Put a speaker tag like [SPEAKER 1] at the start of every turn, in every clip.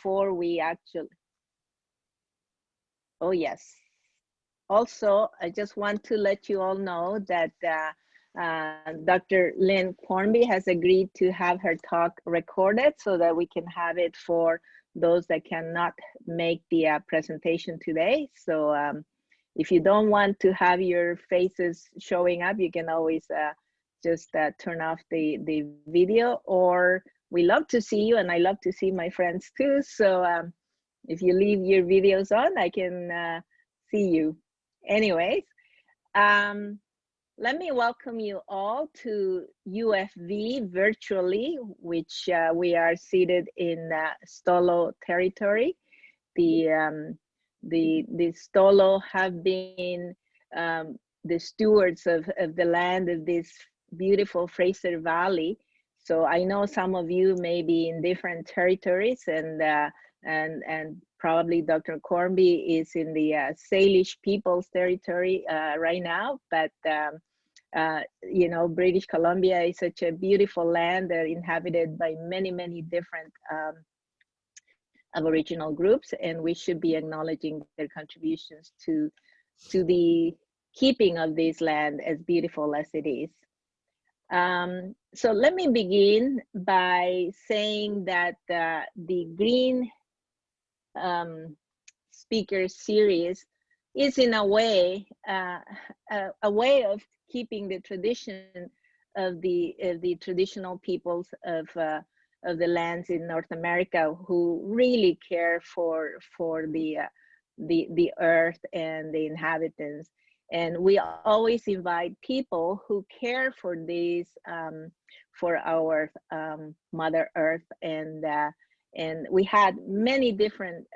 [SPEAKER 1] before we actually, oh yes. Also, I just want to let you all know that Dr. Lynne Quarmby has agreed to have her talk recorded so that we can have it for those that cannot make the presentation today. So if you don't want to have your faces showing up, you can always just turn off the video, or we love to see you, and I love to see my friends too. So if you leave your videos on, I can see you. Anyways, let me welcome you all to UFV virtually, which we are seated in Stolo territory. The Stolo have been the stewards of the land of this beautiful Fraser Valley. So I know some of you may be in different territories, and probably Dr. Quarmby is in the Salish People's Territory right now, but you know, British Columbia is such a beautiful land inhabited by many, many different Aboriginal groups, and we should be acknowledging their contributions to the keeping of this land as beautiful as it is. So let me begin by saying that the Green Speaker series is in a way of keeping the tradition of the traditional peoples of the lands in North America, who really care for the earth and the inhabitants. And we always invite people who care for these, for our Mother Earth, and we had many different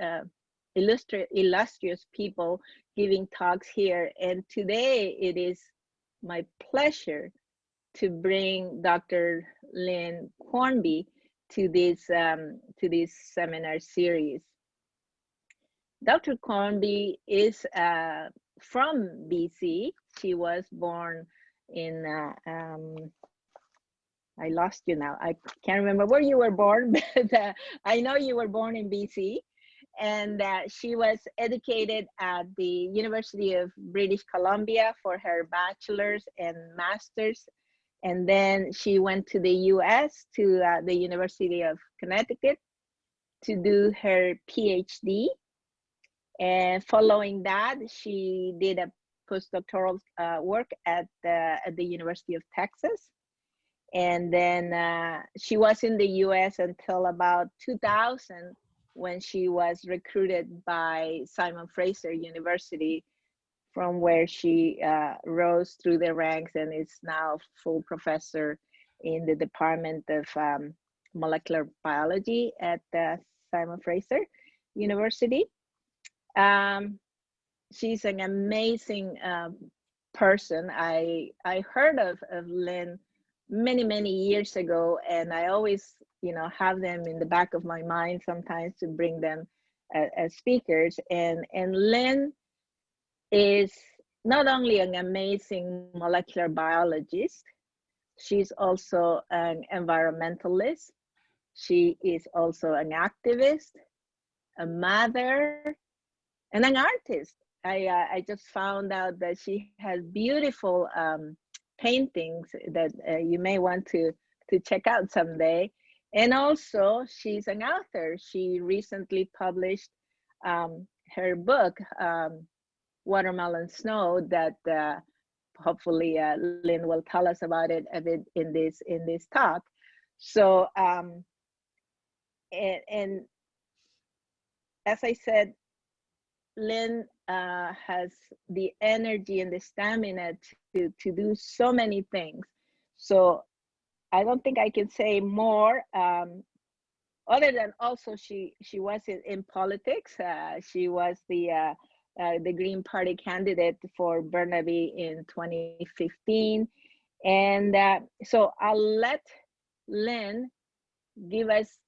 [SPEAKER 1] illustrious people giving talks here. And today it is my pleasure to bring Dr. Lynne Quarmby to this seminar series. Dr. Quarmby is from BC. She was born in, I lost you now. I can't remember where you were born, but I know you were born in BC. And she was educated at the University of British Columbia for her bachelor's and master's. And then she went to the US, to the University of Connecticut, to do her PhD. And following that, she did a postdoctoral work at the University of Texas. And then she was in the US until about 2000, when she was recruited by Simon Fraser University, from where she rose through the ranks and is now full professor in the Department of Molecular Biology at Simon Fraser University. She's an amazing person. I heard of Lynne many years ago, and I always, you know, have them in the back of my mind sometimes to bring them as speakers. And Lynne is not only an amazing molecular biologist, she's also an environmentalist. She is also an activist, a mother, and an artist. I just found out that she has beautiful paintings that you may want to check out someday. And also, she's an author. She recently published her book, Watermelon Snow, that hopefully Lynne will tell us about it a bit in this talk. So, and as I said, Lynne has the energy and the stamina to do so many things. So I don't think I can say more, other than also she was in politics. She was the Green Party candidate for Burnaby in 2015. And so I'll let Lynne give us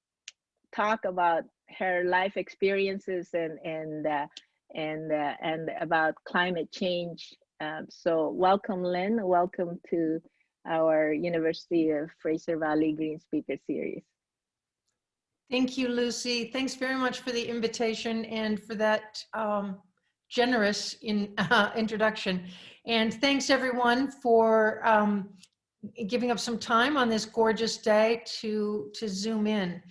[SPEAKER 1] talk about her life experiences and about climate change. So welcome, Lynne. Welcome to our University of Fraser Valley Green Speaker Series.
[SPEAKER 2] Thank you, Lucy. Thanks very much for the invitation and for that generous introduction. And thanks everyone for giving up some time on this gorgeous day to zoom in.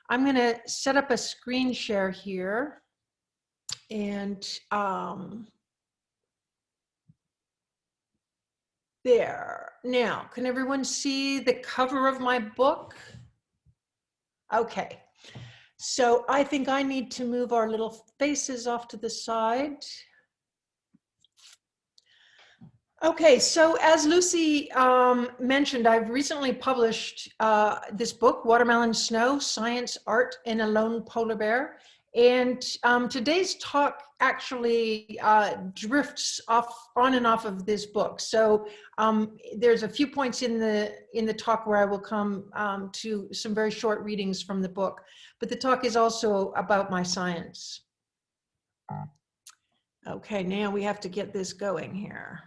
[SPEAKER 2] I'm going to set up a screen share here. And there. Now, can everyone see the cover of my book? Okay. So I think I need to move our little faces off to the side. Okay, so as Lucy mentioned, I've recently published this book, Watermelon Snow, Science, Art, and a Lone Polar Bear. And today's talk actually drifts on and off of this book. So there's a few points in the talk where I will come to some very short readings from the book, but the talk is also about my science. Okay, now we have to get this going here.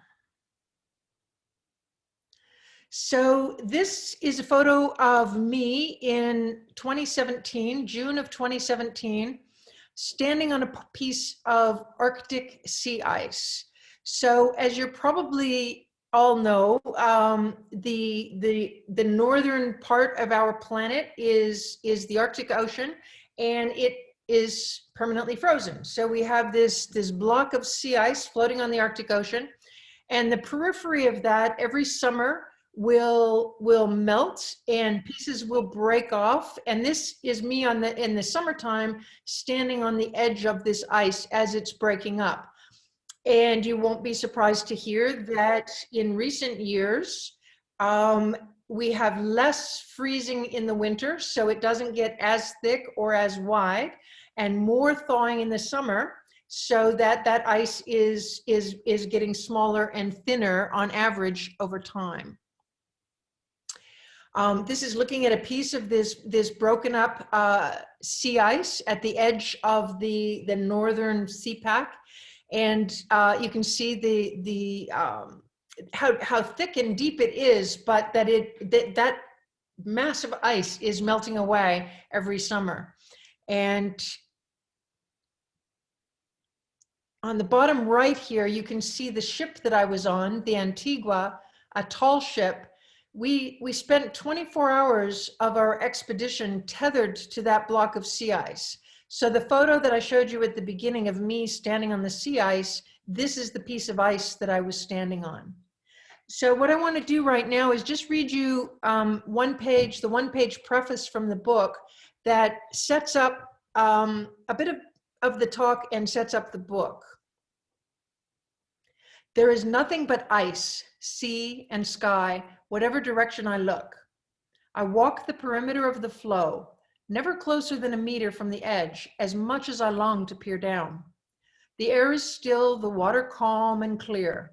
[SPEAKER 2] So this is a photo of me in 2017, June of 2017, standing on a piece of Arctic sea ice. So as you probably all know, the northern part of our planet is the Arctic Ocean, and it is permanently frozen. So we have this block of sea ice floating on the Arctic Ocean, and the periphery of that every summer will melt and pieces will break off. And this is me in the summertime standing on the edge of this ice as it's breaking up. And you won't be surprised to hear that in recent years, we have less freezing in the winter, so it doesn't get as thick or as wide, and more thawing in the summer, so that ice is getting smaller and thinner on average over time. This is looking at a piece of this broken up sea ice at the edge of the northern sea pack, and you can see how thick and deep it is, but that massive ice is melting away every summer. And on the bottom right here, you can see the ship that I was on, the Antigua, a tall ship. We spent 24 hours of our expedition tethered to that block of sea ice. So the photo that I showed you at the beginning of me standing on the sea ice, this is the piece of ice that I was standing on. So what I want to do right now is just read you the one-page preface from the book that sets up a bit of the talk and sets up the book. There is nothing but ice, sea, and sky, whatever direction I look. I walk the perimeter of the floe, never closer than a meter from the edge, as much as I long to peer down. The air is still, the water calm and clear.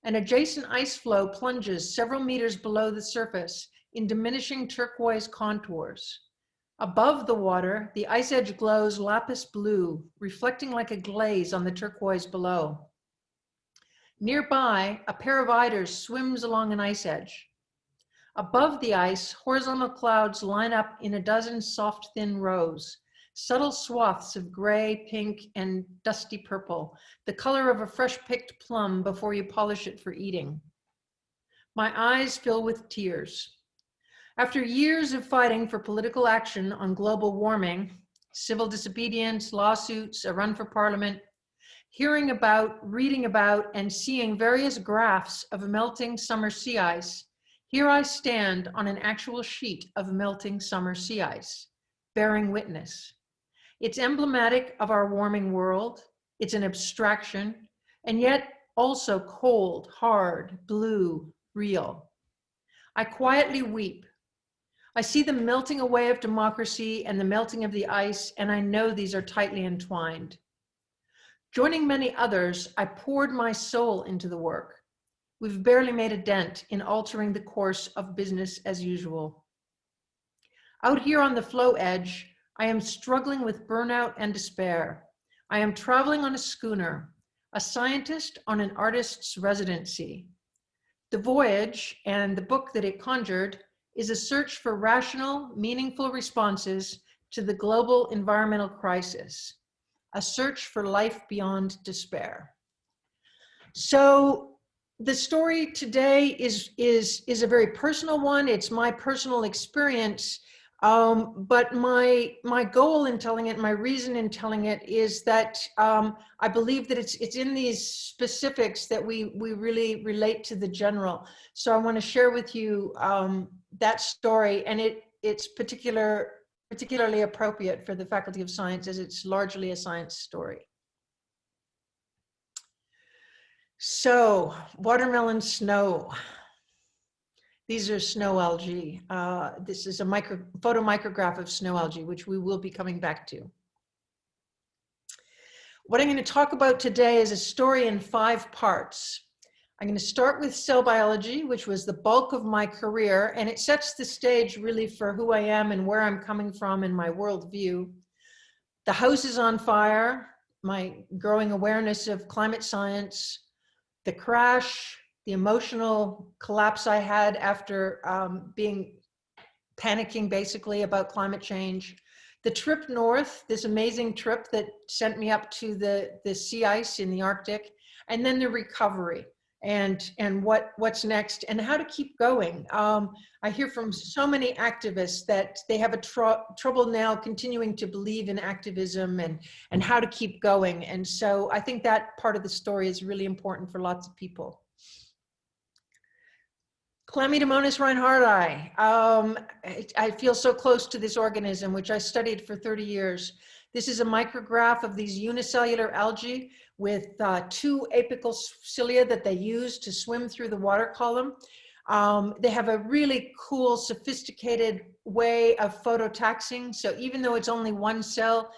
[SPEAKER 2] An adjacent ice floe plunges several meters below the surface in diminishing turquoise contours. Above the water, the ice edge glows lapis blue, reflecting like a glaze on the turquoise below. Nearby, a pair of eiders swims along an ice edge. Above the ice, horizontal clouds line up in a dozen soft, thin rows, subtle swaths of gray, pink, and dusty purple, the color of a fresh-picked plum before you polish it for eating. My eyes fill with tears. After years of fighting for political action on global warming, civil disobedience, lawsuits, a run for parliament, hearing about, reading about, and seeing various graphs of melting summer sea ice, here I stand on an actual sheet of melting summer sea ice, bearing witness. It's emblematic of our warming world. It's an abstraction, and yet also cold, hard, blue, real. I quietly weep. I see the melting away of democracy and the melting of the ice, and I know these are tightly entwined. Joining many others, I poured my soul into the work. We've barely made a dent in altering the course of business as usual. Out here on the floe edge, I am struggling with burnout and despair. I am traveling on a schooner, a scientist on an artist's residency. The voyage and the book that it conjured is a search for rational, meaningful responses to the global environmental crisis, a search for life beyond despair. So the story today is a very personal one. It's my personal experience, but my goal in telling it, my reason in telling it, is that I believe that it's in these specifics that we really relate to the general. So I want to share with you that story, and it's particularly appropriate for the Faculty of Science, as it's largely a science story. So, watermelon snow. These are snow algae. This is a photomicrograph of snow algae, which we will be coming back to. What I'm going to talk about today is a story in 5 parts. I'm going to start with cell biology, which was the bulk of my career, and it sets the stage really for who I am and where I'm coming from in my worldview. The house is on fire, my growing awareness of climate science, the crash, the emotional collapse I had after panicking basically about climate change, the trip north, this amazing trip that sent me up to the sea ice in the Arctic, and then the recovery and what's next and how to keep going. I hear from so many activists that they have a trouble now continuing to believe in activism and how to keep going. And so I think that part of the story is really important for lots of people. Chlamydomonas reinhardti. I feel so close to this organism, which I studied for 30 years. This is a micrograph of these unicellular algae with 2 apical cilia that they use to swim through the water column. They have a really cool, sophisticated way of phototaxing. So even though it's only 1 cell,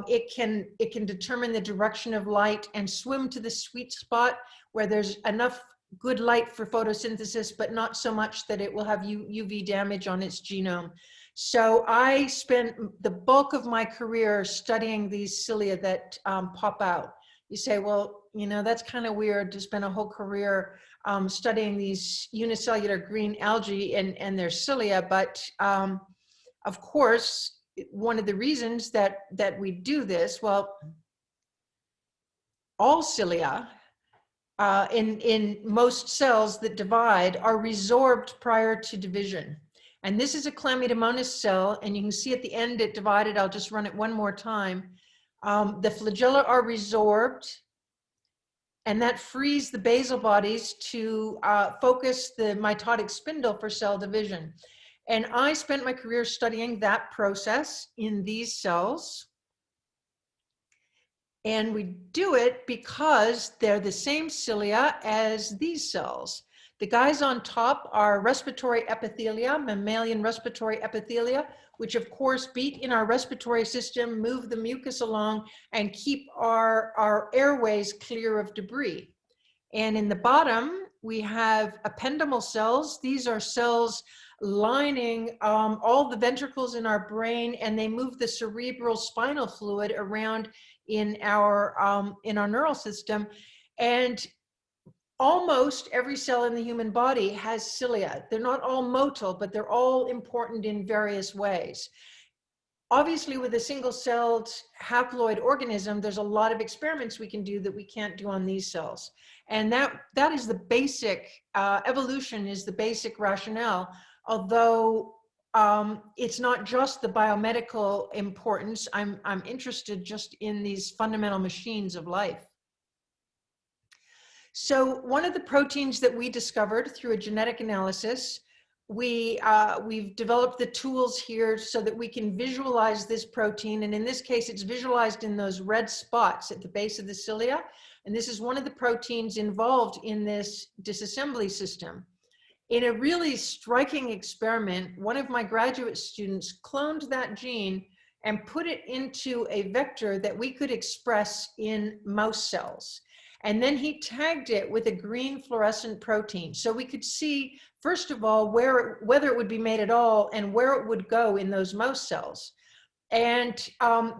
[SPEAKER 2] it can determine the direction of light and swim to the sweet spot where there's enough good light for photosynthesis, but not so much that it will have UV damage on its genome. So I spent the bulk of my career studying these cilia that pop out. You say, well, you know, that's kind of weird to spend a whole career studying these unicellular green algae and their cilia, but of course, one of the reasons that we do this, well, all cilia in most cells that divide are resorbed prior to division. And this is a chlamydomonas cell, and you can see at the end it divided. I'll just run it one more time. The flagella are resorbed, and that frees the basal bodies to focus the mitotic spindle for cell division. And I spent my career studying that process in these cells. And we do it because they're the same cilia as these cells. The guys on top are respiratory epithelia, mammalian respiratory epithelia, which of course beat in our respiratory system, move the mucus along, and keep our airways clear of debris. And in the bottom, we have ependymal cells. These are cells lining all the ventricles in our brain, and they move the cerebral spinal fluid around in our neural system. And almost every cell in the human body has cilia. They're not all motile, but they're all important in various ways. Obviously, with a single-celled haploid organism, there's a lot of experiments we can do that we can't do on these cells. And that is the basic, evolution is the basic rationale, although it's not just the biomedical importance. I'm interested just in these fundamental machines of life. So one of the proteins that we discovered through a genetic analysis, we've developed the tools here so that we can visualize this protein. And in this case, it's visualized in those red spots at the base of the cilia. And this is one of the proteins involved in this disassembly system. In a really striking experiment, one of my graduate students cloned that gene and put it into a vector that we could express in mouse cells. And then he tagged it with a green fluorescent protein. So we could see, first of all, whether it would be made at all and where it would go in those mouse cells. And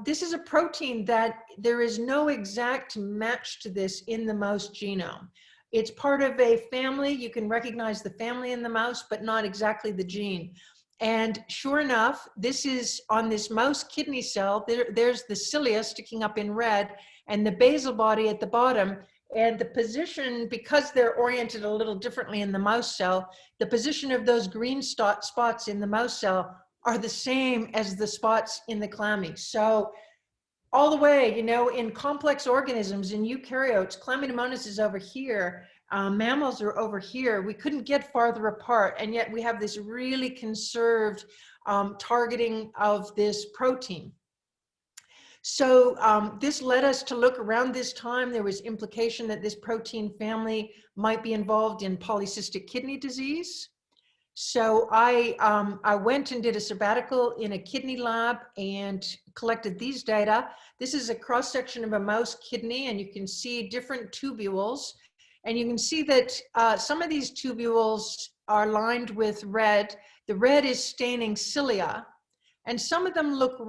[SPEAKER 2] this is a protein that there is no exact match to this in the mouse genome. It's part of a family. You can recognize the family in the mouse, but not exactly the gene. And sure enough, this is on this mouse kidney cell. There's the cilia sticking up in red and the basal body at the bottom. And the position, because they're oriented a little differently in the mouse cell, the position of those green spots in the mouse cell are the same as the spots in the clammy. So all the way, you know, in complex organisms, in eukaryotes, chlamydomonas is over here, mammals are over here. We couldn't get farther apart, and yet we have this really conserved targeting of this protein. So this led us to look around this time. There was implication that this protein family might be involved in polycystic kidney disease. So I went and did a sabbatical in a kidney lab and collected these data. This is a cross-section of a mouse kidney, and you can see different tubules. And you can see that some of these tubules are lined with red. The red is staining cilia, and some of them look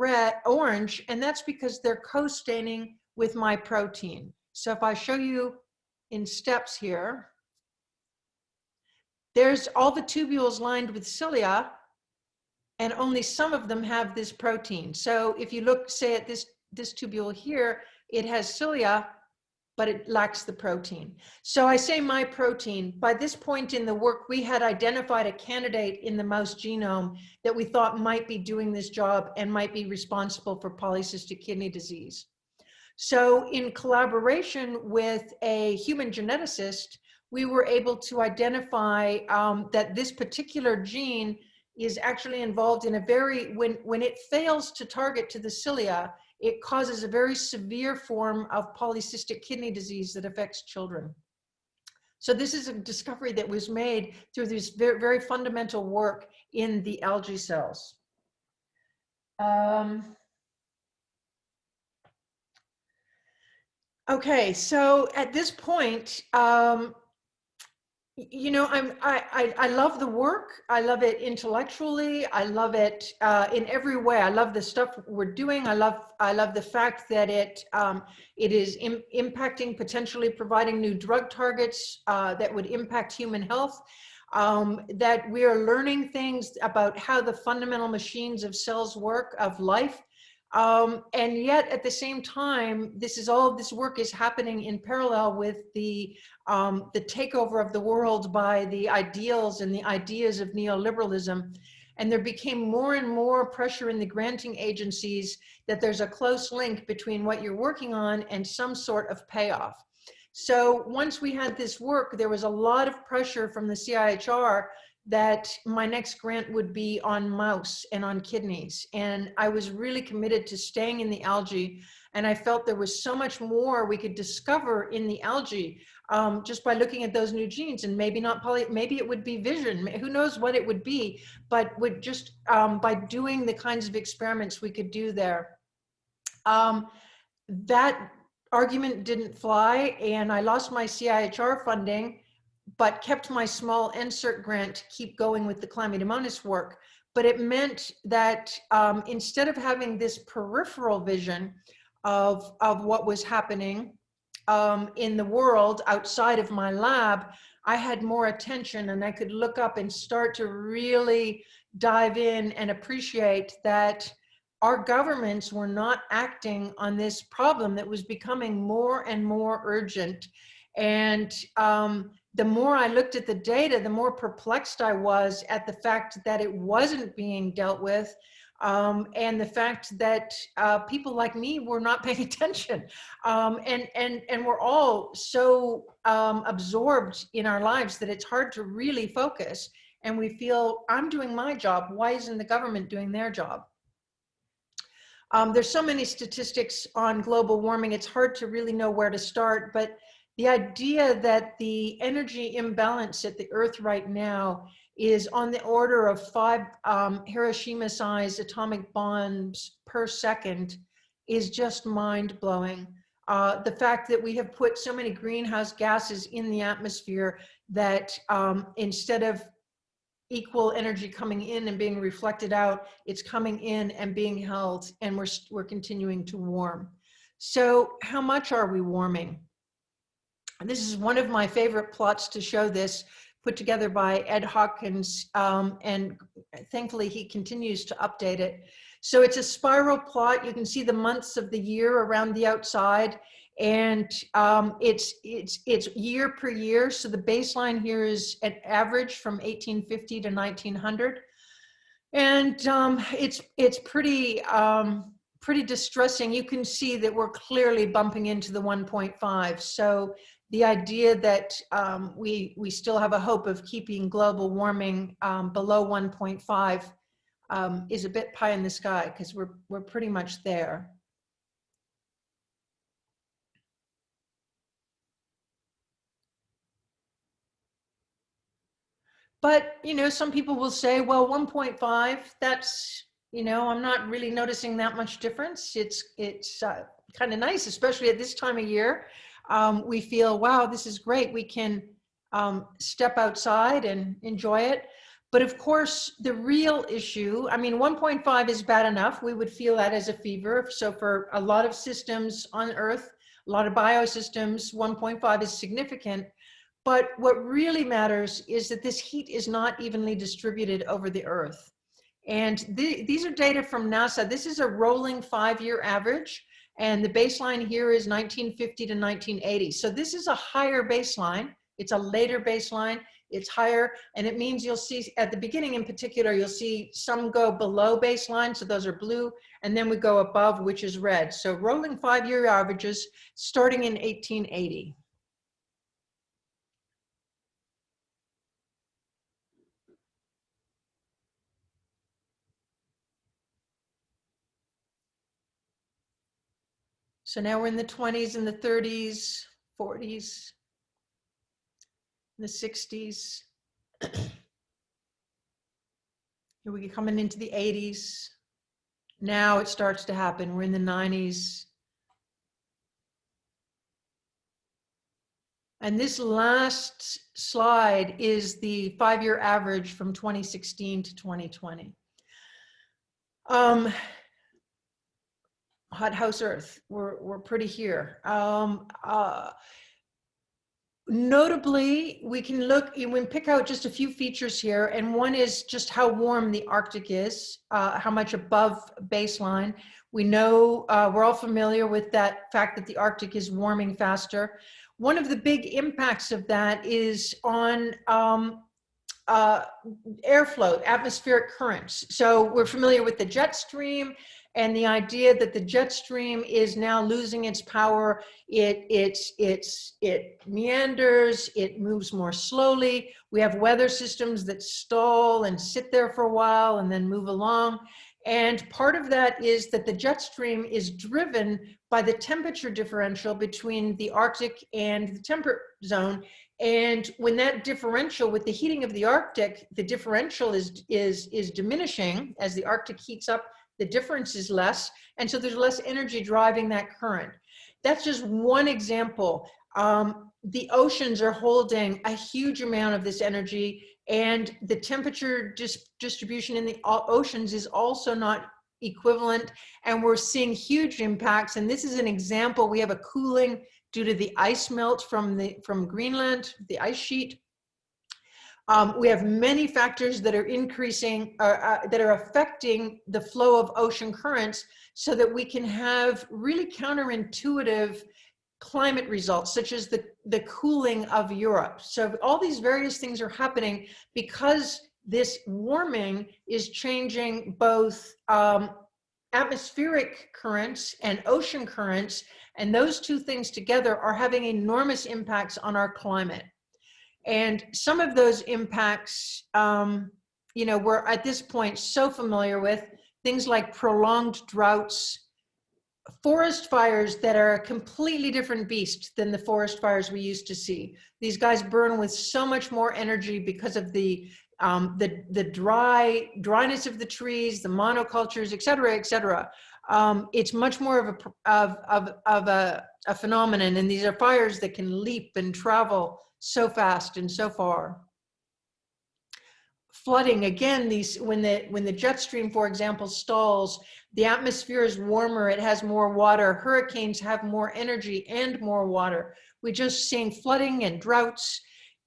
[SPEAKER 2] orange, and that's because they're co-staining with my protein. So if I show you in steps here, there's all the tubules lined with cilia, and only some of them have this protein. So if you look, say, at this tubule here, it has cilia, but it lacks the protein. So I say my protein. By this point in the work, we had identified a candidate in the mouse genome that we thought might be doing this job and might be responsible for polycystic kidney disease. So in collaboration with a human geneticist, we were able to identify that this particular gene is actually involved in a very, when it fails to target to the cilia, it causes a very severe form of polycystic kidney disease that affects children. So this is a discovery that was made through this very, very fundamental work in the algae cells. Okay, so at this point, you know, I love the work. I love it intellectually. I love it in every way. I love the stuff we're doing. I love the fact that it is impacting, potentially providing new drug targets that would impact human health. That we are learning things about how the fundamental machines of cells work, of life. And yet at the same time, all of this work is happening in parallel with the takeover of the world by the ideals and the ideas of neoliberalism. And there became more and more pressure in the granting agencies that there's a close link between what you're working on and some sort of payoff. So once we had this work, there was a lot of pressure from the CIHR that my next grant would be on mouse and on kidneys. And I was really committed to staying in the algae. And I felt there was so much more we could discover in the algae just by looking at those new genes. And maybe not maybe it would be vision, who knows what it would be, but would just by doing the kinds of experiments we could do there. That argument didn't fly, and I lost my CIHR funding, but kept my small NSERC grant to keep going with the chlamydomonas work. But it meant that instead of having this peripheral vision of what was happening in the world outside of my lab, I had more attention, and I could look up and start to really dive in and appreciate that our governments were not acting on this problem that was becoming more and more urgent. And the more I looked at the data, the more perplexed I was at the fact that it wasn't being dealt with, and the fact that people like me were not paying attention. And we're all so absorbed in our lives that it's hard to really focus. And we feel, I'm doing my job, why isn't the government doing their job? There's so many statistics on global warming, it's hard to really know where to start, but the idea that the energy imbalance at the Earth right now is on the order of 5 Hiroshima-sized atomic bombs per second is just mind-blowing. The fact that we have put so many greenhouse gases in the atmosphere that instead of equal energy coming in and being reflected out, it's coming in and being held, and we're continuing to warm. So how much are we warming? And this is one of my favorite plots to show this. put together by Ed Hawkins, and thankfully he continues to update it. So it's a spiral plot. You can see the months of the year around the outside, and it's year per year. So the baseline here is an average from 1850 to 1900, and it's pretty distressing. You can see that we're clearly bumping into the 1.5. So the idea that we still have a hope of keeping global warming below 1.5 is a bit pie in the sky, because we're pretty much there. But, you know, some people will say, well, 1.5, that's, you know, I'm not really noticing that much difference. It's kind of nice, especially at this time of year. We feel, wow, this is great. We can step outside and enjoy it. But of course, the real issue, I mean, 1.5 is bad enough. We would feel that as a fever. So for a lot of systems on Earth, a lot of biosystems, 1.5 is significant. But what really matters is that this heat is not evenly distributed over the Earth. And these are data from NASA. This is a rolling 5-year average. And the baseline here is 1950 to 1980. So this is a higher baseline. It's a later baseline. It's higher. And it means you'll see at the beginning in particular, you'll see some go below baseline. So those are blue. And then we go above, which is red. So rolling 5-year averages starting in 1880. So now we're in the 20s and the 30s, 40s, the 60s. Here we get coming into the 80s. Now it starts to happen. We're in the 90s. And this last slide is the 5-year average from 2016 to 2020. Hothouse Earth, we're pretty here. Notably, we can pick out just a few features here, and one is just how warm the Arctic is, how much above baseline. We know, we're all familiar with that fact that the Arctic is warming faster. One of the big impacts of that is on airflow, atmospheric currents. So we're familiar with the jet stream, and the idea that the jet stream is now losing its power. It meanders, it moves more slowly. We have weather systems that stall and sit there for a while and then move along. And part of that is that the jet stream is driven by the temperature differential between the Arctic and the temperate zone. And when that differential, with the heating of the Arctic, the differential is diminishing as the Arctic heats up, the difference is less. And so there's less energy driving that current. That's just one example. The oceans are holding a huge amount of this energy, and the temperature distribution in the oceans is also not equivalent. And we're seeing huge impacts. And this is an example. We have a cooling due to the ice melt from Greenland, the ice sheet. We have many factors that are increasing, that are affecting the flow of ocean currents, so that we can have really counterintuitive climate results, such as the cooling of Europe. So all these various things are happening because this warming is changing both atmospheric currents and ocean currents, and those two things together are having enormous impacts on our climate. And some of those impacts, you know, we're at this point so familiar with, things like prolonged droughts, forest fires that are a completely different beast than the forest fires we used to see. These guys burn with so much more energy because of the dryness of the trees, the monocultures, et cetera, et cetera. It's much more of a phenomenon, and these are fires that can leap and travel so fast and so far. Flooding, again, when the jet stream, for example, stalls, the atmosphere is warmer, it has more water. Hurricanes have more energy and more water. We're just seeing flooding and droughts.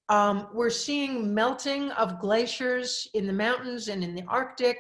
[SPEAKER 2] We're seeing melting of glaciers in the mountains and in the Arctic.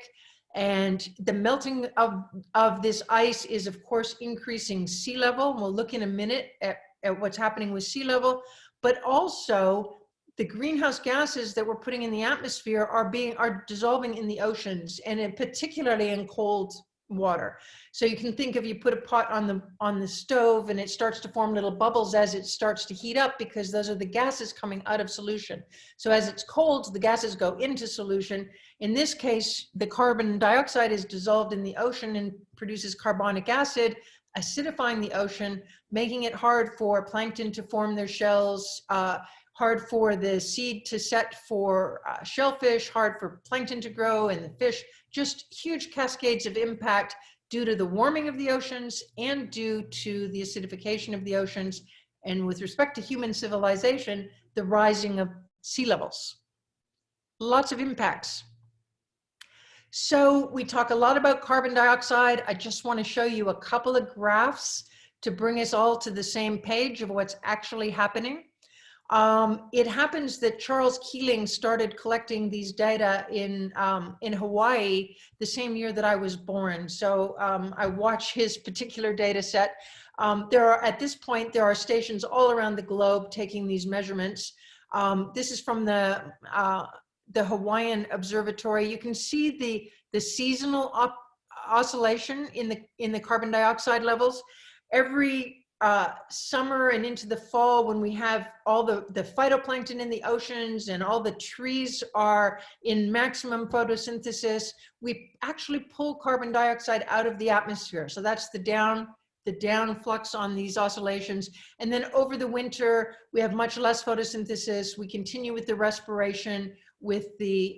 [SPEAKER 2] And the melting of this ice is, of course, increasing sea level. We'll look in a minute at what's happening with sea level, but also the greenhouse gases that we're putting in the atmosphere are dissolving in the oceans, and particularly in cold water. So you can think of, you put a pot on the stove and it starts to form little bubbles as it starts to heat up, because those are the gases coming out of solution. So as it's cold, the gases go into solution. In this case, the carbon dioxide is dissolved in the ocean and produces carbonic acid, acidifying the ocean, making it hard for plankton to form their shells, hard for the seed to set for shellfish, hard for plankton to grow and the fish. Just huge cascades of impact due to the warming of the oceans and due to the acidification of the oceans. And with respect to human civilization, the rising of sea levels. Lots of impacts. So we talk a lot about carbon dioxide. I just want to show you a couple of graphs to bring us all to the same page of what's actually happening. It happens that Charles Keeling started collecting these data in Hawaii the same year that I was born. So I watch his particular data set. At this point, there are stations all around the globe taking these measurements. This is from the Hawaiian Observatory. You can see the seasonal oscillation in the carbon dioxide levels. Every summer and into the fall, when we have all the phytoplankton in the oceans and all the trees are in maximum photosynthesis, we actually pull carbon dioxide out of the atmosphere. So that's the down flux on these oscillations. And then over the winter, we have much less photosynthesis. We continue with the respiration, with the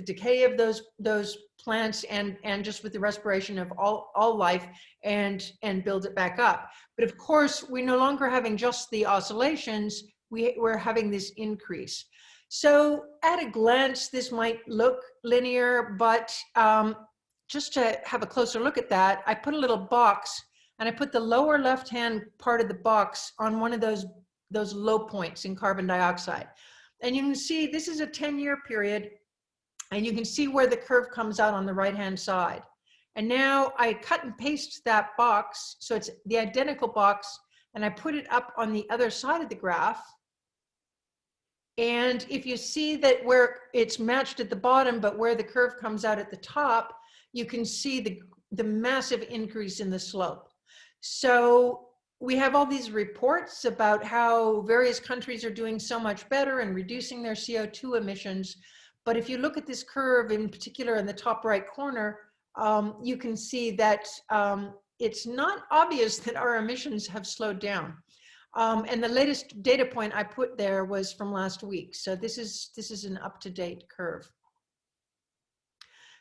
[SPEAKER 2] decay of those plants, and just with the respiration of all life, and build it back up. But of course, we're no longer having just the oscillations, we're having this increase. So at a glance, this might look linear, but just to have a closer look at that, I put a little box, and I put the lower left-hand part of the box on one of those low points in carbon dioxide. And you can see this is a 10-year period, and you can see where the curve comes out on the right-hand side. And now I cut and paste that box, so it's the identical box, and I put it up on the other side of the graph. And if you see that where it's matched at the bottom, but where the curve comes out at the top, you can see the massive increase in the slope. So we have all these reports about how various countries are doing so much better and reducing their CO2 emissions. But if you look at this curve, in particular in the top right corner, you can see that it's not obvious that our emissions have slowed down. And the latest data point I put there was from last week. So this is an up-to-date curve.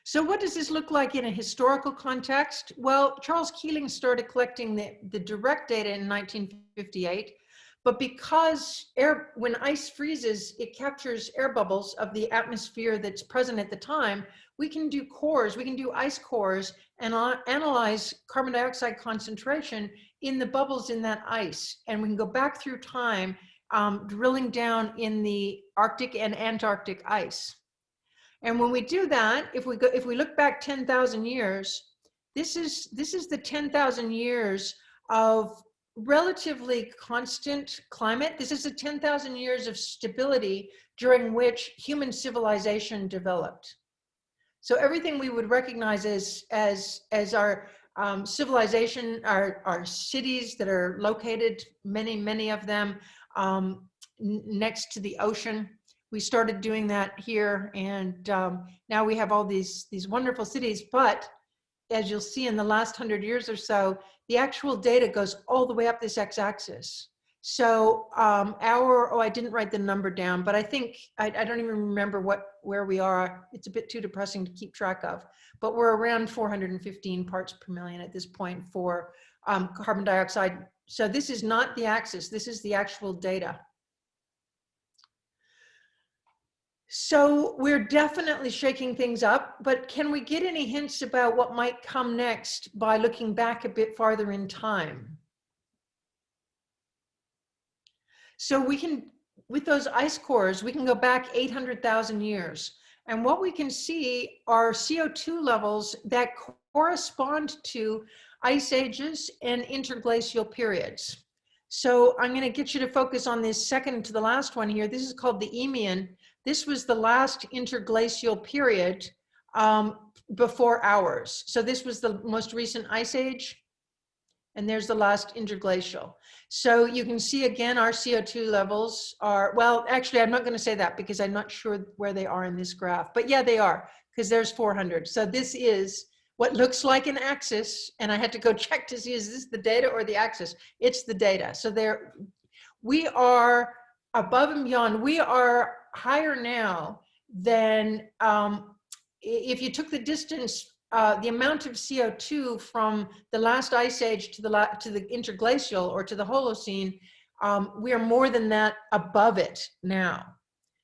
[SPEAKER 2] So what does this look like in a historical context? Well, Charles Keeling started collecting the direct data in 1958, but because when ice freezes, it captures air bubbles of the atmosphere that's present at the time. We can do cores, we can do ice cores, and analyze carbon dioxide concentration in the bubbles in that ice. And we can go back through time, drilling down in the Arctic and Antarctic ice. And when we do that, if we look back 10,000 years, this is the 10,000 years of relatively constant climate. This is the 10,000 years of stability during which human civilization developed. So everything we would recognize as our civilization, our cities that are located, many of them next to the ocean. We started doing that here, and now we have all these wonderful cities. But as you'll see in the last 100 years or so, the actual data goes all the way up this x-axis. So I didn't write the number down, but I think, I don't even remember where we are. It's a bit too depressing to keep track of, but we're around 415 parts per million at this point for carbon dioxide. So this is not the axis, this is the actual data. So we're definitely shaking things up, but can we get any hints about what might come next by looking back a bit farther in time? So we can with those ice cores, we can go back 800,000 years. And what we can see are CO2 levels that correspond to ice ages and interglacial periods. So I'm going to get you to focus on this second to the last one here. This is called the Eemian. This was the last interglacial period before ours. So this was the most recent ice age, and there's the last interglacial. So you can see again, our CO2 levels are, well, actually, I'm not going to say that because I'm not sure where they are in this graph, but yeah, they are, because there's 400. So this is what looks like an axis, and I had to go check to see, is this the data or the axis? It's the data. So there, we are above and beyond. We are higher now than if you took the distance, the amount of CO2 from the last ice age to the interglacial or to the Holocene, we are more than that above it now.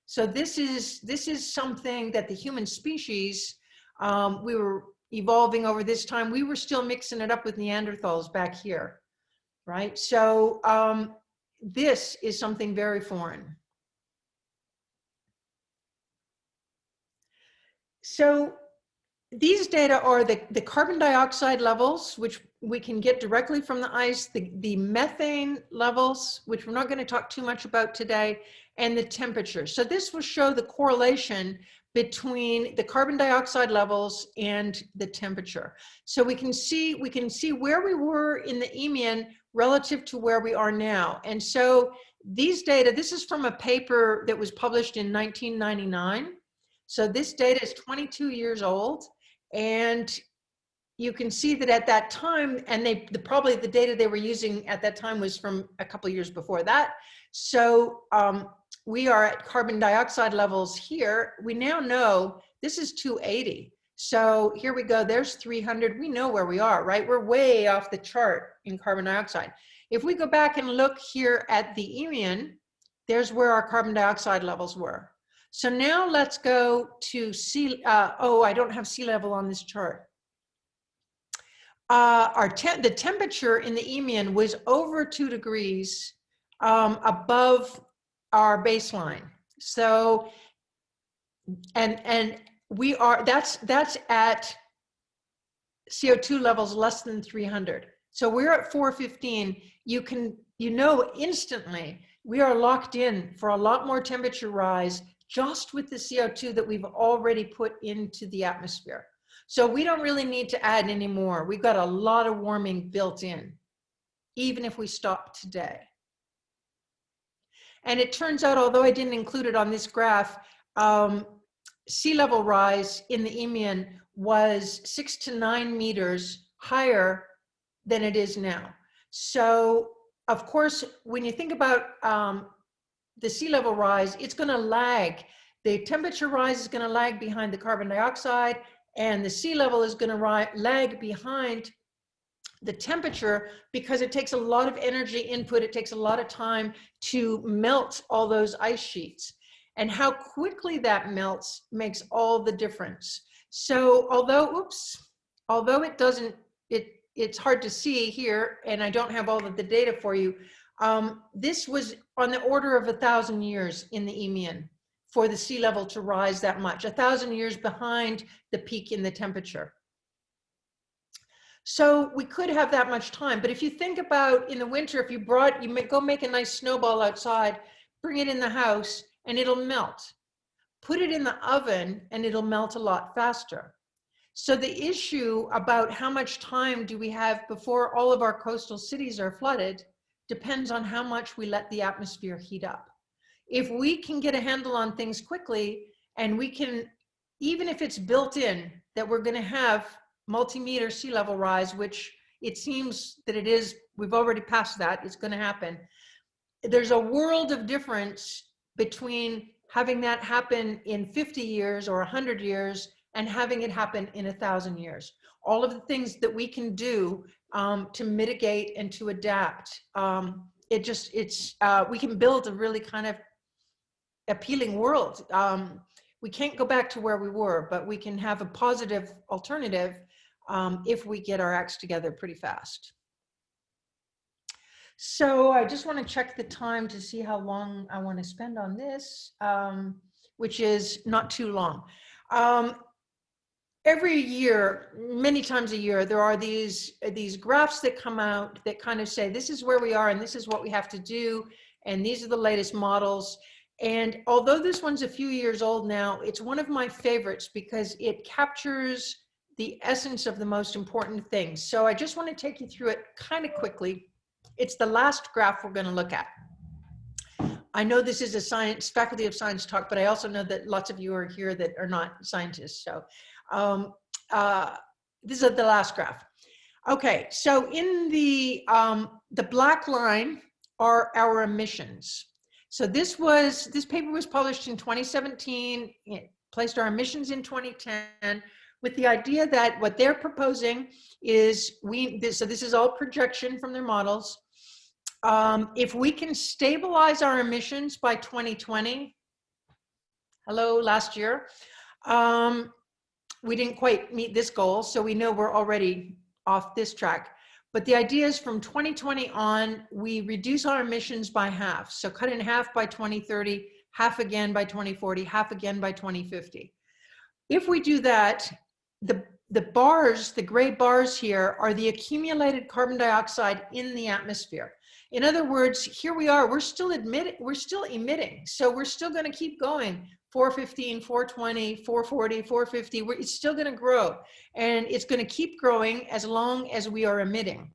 [SPEAKER 2] So this is something that the human species, we were evolving over this time. We were still mixing it up with Neanderthals back here, right? So this is something very foreign. So these data are the carbon dioxide levels, which we can get directly from the ice, the methane levels, which we're not going to talk too much about today, and the temperature. So this will show the correlation between the carbon dioxide levels and the temperature. So we can see where we were in the Eemian relative to where we are now. And so these data, this is from a paper that was published in 1999. So this data is 22 years old, and you can see that at that time, and probably the data they were using at that time was from a couple of years before that. So we are at carbon dioxide levels here. We now know this is 280. So here we go, there's 300. We know where we are, right? We're way off the chart in carbon dioxide. If we go back and look here at the Eemian, there's where our carbon dioxide levels were. So now let's go to I don't have sea level on this chart. The temperature in the Eemian was over 2 degrees above our baseline. So, and we are, that's at CO2 levels less than 300. So we're at 415. You know instantly we are locked in for a lot more temperature rise just with the CO2 that we've already put into the atmosphere. So we don't really need to add any more. We've got a lot of warming built in, even if we stop today. And it turns out, although I didn't include it on this graph, sea level rise in the Eemian was 6 to 9 meters higher than it is now. So of course, when you think about the sea level rise, it's going to lag. The temperature rise is going to lag behind the carbon dioxide, and the sea level is going to lag behind the temperature because it takes a lot of energy input. It takes a lot of time to melt all those ice sheets. And how quickly that melts makes all the difference. So although it doesn't, it's hard to see here, and I don't have all of the data for you, this was on the order of 1,000 years in the Eemian for the sea level to rise that much, 1,000 years behind the peak in the temperature. So we could have that much time, but if you think about in the winter, if you go make a nice snowball outside, bring it in the house, and it'll melt. Put it in the oven, and it'll melt a lot faster. So the issue about how much time do we have before all of our coastal cities are flooded depends on how much we let the atmosphere heat up. If we can get a handle on things quickly, and we can, even if it's built in that we're going to have multi-meter sea level rise, which it seems that it is, we've already passed that, it's going to happen. There's a world of difference between having that happen in 50 years or 100 years and having it happen in 1,000 years. All of the things that we can do to mitigate and to adapt, we can build a really kind of appealing world. We can't go back to where we were, but we can have a positive alternative if we get our acts together pretty fast. So I just want to check the time to see how long I want to spend on this, which is not too long. Every year, many times a year, there are these graphs that come out that kind of say, this is where we are and this is what we have to do. And these are the latest models. And although this one's a few years old now, it's one of my favorites because it captures the essence of the most important things. So I just want to take you through it kind of quickly. It's the last graph we're going to look at. I know this is a faculty of science talk, but I also know that lots of you are here that are not scientists. So this is the last graph. Okay, so in the black line are our emissions. So this paper was published in 2017. It placed our emissions in 2010 with the idea that what they're proposing is so this is all projection from their models. If we can stabilize our emissions by 2020, hello, last year, we didn't quite meet this goal, so we know we're already off this track. But the idea is from 2020 on, we reduce our emissions by half. So cut in half by 2030, half again by 2040, half again by 2050. If we do that, the bars, the gray bars here, are the accumulated carbon dioxide in the atmosphere. In other words, here we are, we're still emitting. So we're still going to keep going. 415, 420, 440, 450, it's still going to grow. And it's going to keep growing as long as we are emitting.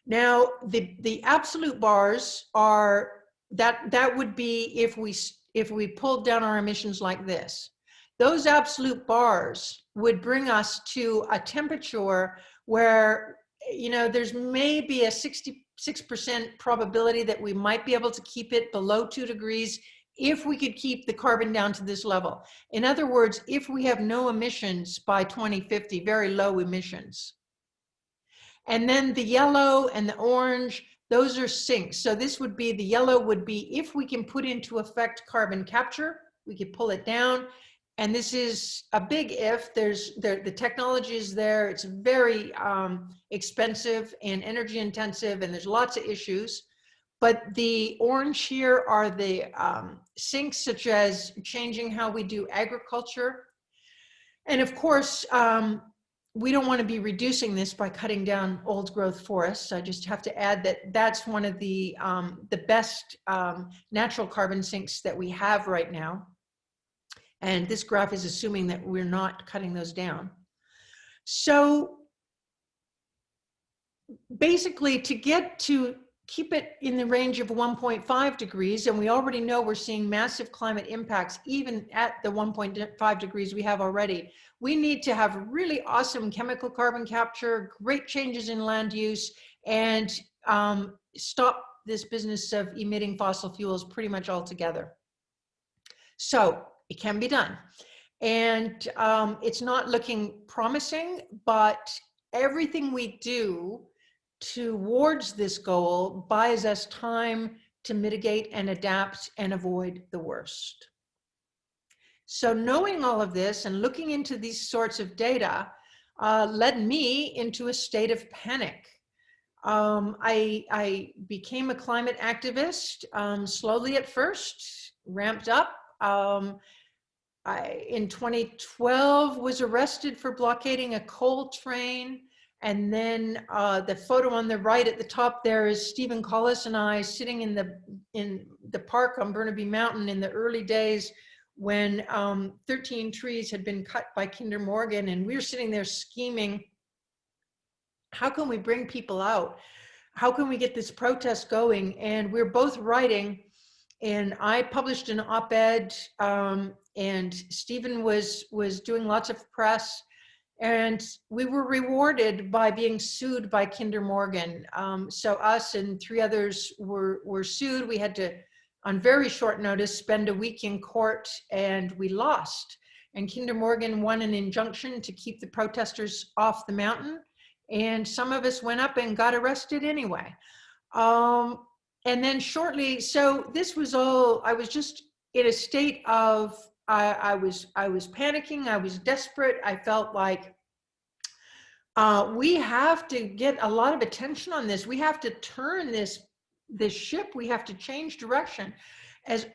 [SPEAKER 2] Now, the absolute bars are, that would be if we pulled down our emissions like this. Those absolute bars would bring us to a temperature where, you know, there's maybe a 66% probability that we might be able to keep it below 2 degrees if we could keep the carbon down to this level. In other words, if we have no emissions by 2050, very low emissions. And then the yellow and the orange, those are sinks. So this would be, the yellow would be if we can put into effect carbon capture, we could pull it down. And this is a big if. The technology is there. It's very expensive and energy intensive, and there's lots of issues. But the orange here are the sinks, such as changing how we do agriculture. And of course, we don't want to be reducing this by cutting down old growth forests. I just have to add that that's one of the best natural carbon sinks that we have right now. And this graph is assuming that we're not cutting those down. So basically, to keep it in the range of 1.5 degrees, and we already know we're seeing massive climate impacts even at the 1.5 degrees we have already, we need to have really awesome chemical carbon capture, great changes in land use, and stop this business of emitting fossil fuels pretty much altogether. So it can be done. And it's not looking promising, but everything we do towards this goal buys us time to mitigate and adapt and avoid the worst. So knowing all of this and looking into these sorts of data led me into a state of panic. I became a climate activist slowly at first, ramped up. In 2012 was arrested for blockading a coal train. And then the photo on the right at the top there is Stephen Collis and I sitting in the park on Burnaby Mountain in the early days when 13 trees had been cut by Kinder Morgan, and we were sitting there scheming, how can we bring people out? How can we get this protest going? And we're both writing, and I published an op-ed, and Stephen was doing lots of press. And we were rewarded by being sued by Kinder Morgan. So us and 3 others were sued. We had to, on very short notice, spend a week in court, and we lost. And Kinder Morgan won an injunction to keep the protesters off the mountain. And some of us went up and got arrested anyway. And then shortly, so this was all, I was just in a state of, I was panicking, I was desperate. I felt like We have to get a lot of attention on this. We have to turn this ship. We have to change direction as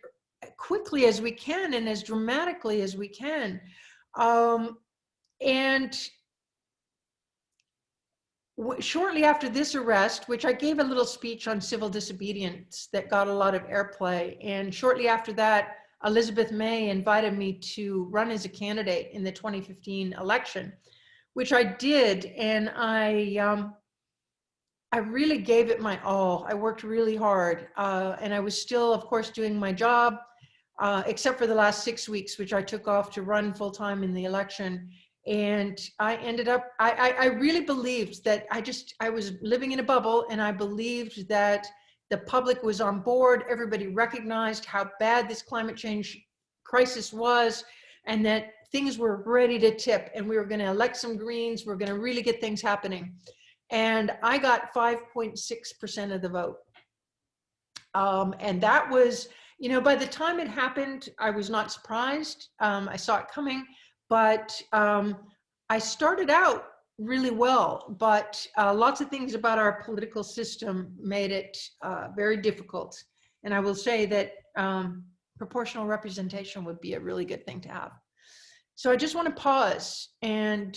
[SPEAKER 2] quickly as we can and as dramatically as we can. And shortly after this arrest, which I gave a little speech on civil disobedience that got a lot of airplay, and shortly after that, Elizabeth May invited me to run as a candidate in the 2015 election, which I did, and I really gave it my all. I worked really hard, and I was still, of course, doing my job, except for the last 6 weeks, which I took off to run full-time in the election. And I ended up, I really believed that I was living in a bubble, and I believed that the public was on board. Everybody recognized how bad this climate change crisis was, and that things were ready to tip, and we were going to elect some Greens. We're going to really get things happening. And I got 5.6% of the vote. And that was, you know, by the time it happened, I was not surprised. I saw it coming. But I started out really well, but lots of things about our political system made it very difficult. And I will say that proportional representation would be a really good thing to have. So I just want to pause and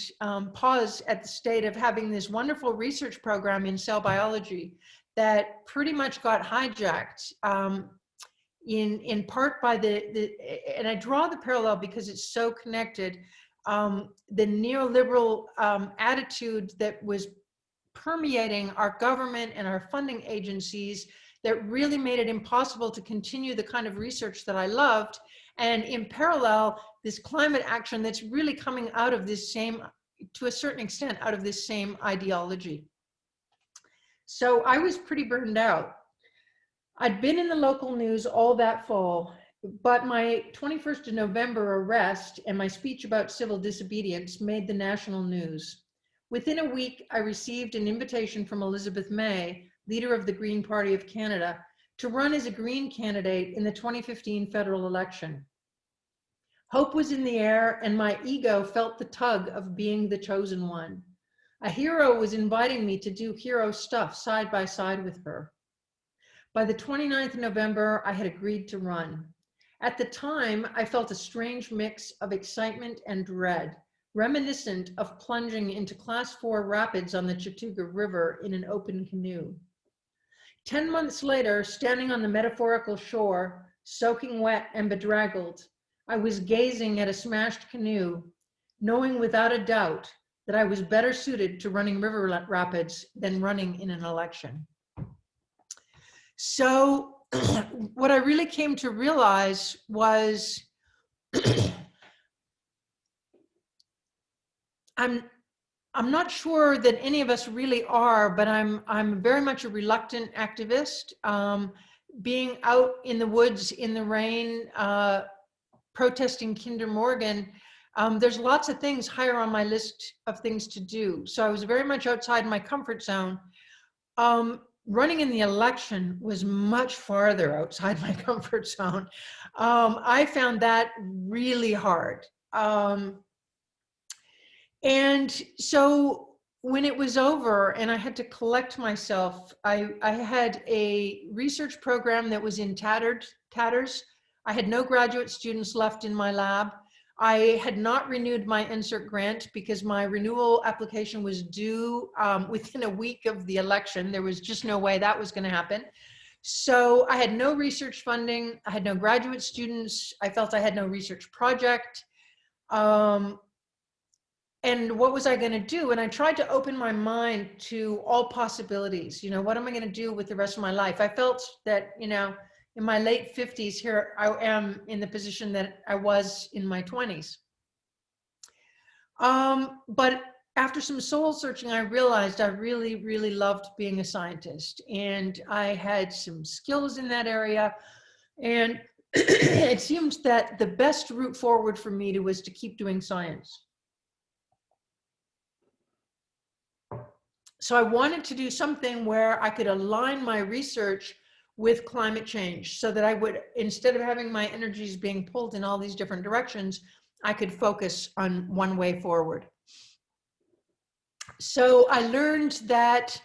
[SPEAKER 2] pause at the state of having this wonderful research program in cell biology that pretty much got hijacked in part by and I draw the parallel because it's so connected, the neoliberal attitude that was permeating our government and our funding agencies that really made it impossible to continue the kind of research that I loved. And in parallel, this climate action that's really coming out of this same, to a certain extent, out of this same ideology. So I was pretty burned out. I'd been in the local news all that fall, but my 21st of November arrest and my speech about civil disobedience made the national news. Within a week, I received an invitation from Elizabeth May, leader of the Green Party of Canada, to run as a Green candidate in the 2015 federal election. Hope was in the air, and my ego felt the tug of being the chosen one. A hero was inviting me to do hero stuff side by side with her. By the 29th of November, I had agreed to run. At the time, I felt a strange mix of excitement and dread, reminiscent of plunging into Class 4 rapids on the Chattooga River in an open canoe. 10 months later, standing on the metaphorical shore, soaking wet and bedraggled, I was gazing at a smashed canoe, knowing without a doubt that I was better suited to running river rapids than running in an election. So what I really came to realize was I'm not sure that any of us really are, but I'm very much a reluctant activist. Being out in the woods in the rain, protesting Kinder Morgan, there's lots of things higher on my list of things to do. So I was very much outside my comfort zone. Running in the election was much farther outside my comfort zone. I found that really hard. And so when it was over and I had to collect myself, I had a research program that was in tatters. I had no graduate students left in my lab. I had not renewed my NSERC grant because my renewal application was due within a week of the election. There was just no way that was going to happen. So I had no research funding. I had no graduate students. I felt I had no research project. And what was I going to do? And I tried to open my mind to all possibilities. You know, what am I going to do with the rest of my life? I felt that, you know, in my late 50s, here I am in the position that I was in my 20s. But after some soul searching, I realized I really, really loved being a scientist. And I had some skills in that area. And it seemed that the best route forward for me was to keep doing science. So I wanted to do something where I could align my research with climate change so that I would, instead of having my energies being pulled in all these different directions, I could focus on one way forward. So I learned that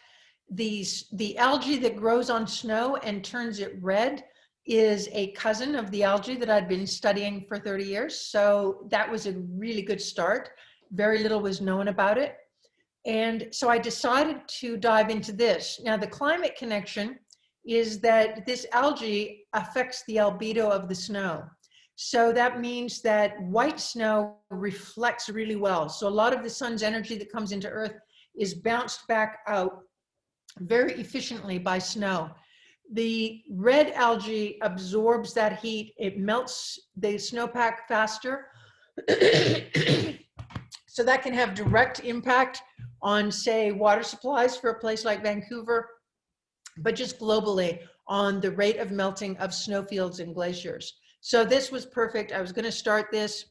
[SPEAKER 2] the algae that grows on snow and turns it red is a cousin of the algae that I'd been studying for 30 years. So that was a really good start. Very little was known about it. And so I decided to dive into this. Now, the climate connection is that this algae affects the albedo of the snow. So that means that white snow reflects really well. So a lot of the sun's energy that comes into Earth is bounced back out very efficiently by snow. The red algae absorbs that heat. It melts the snowpack faster. So that can have direct impact on, say, water supplies for a place like Vancouver, but just globally on the rate of melting of snowfields and glaciers. So this was perfect. I was going to start this.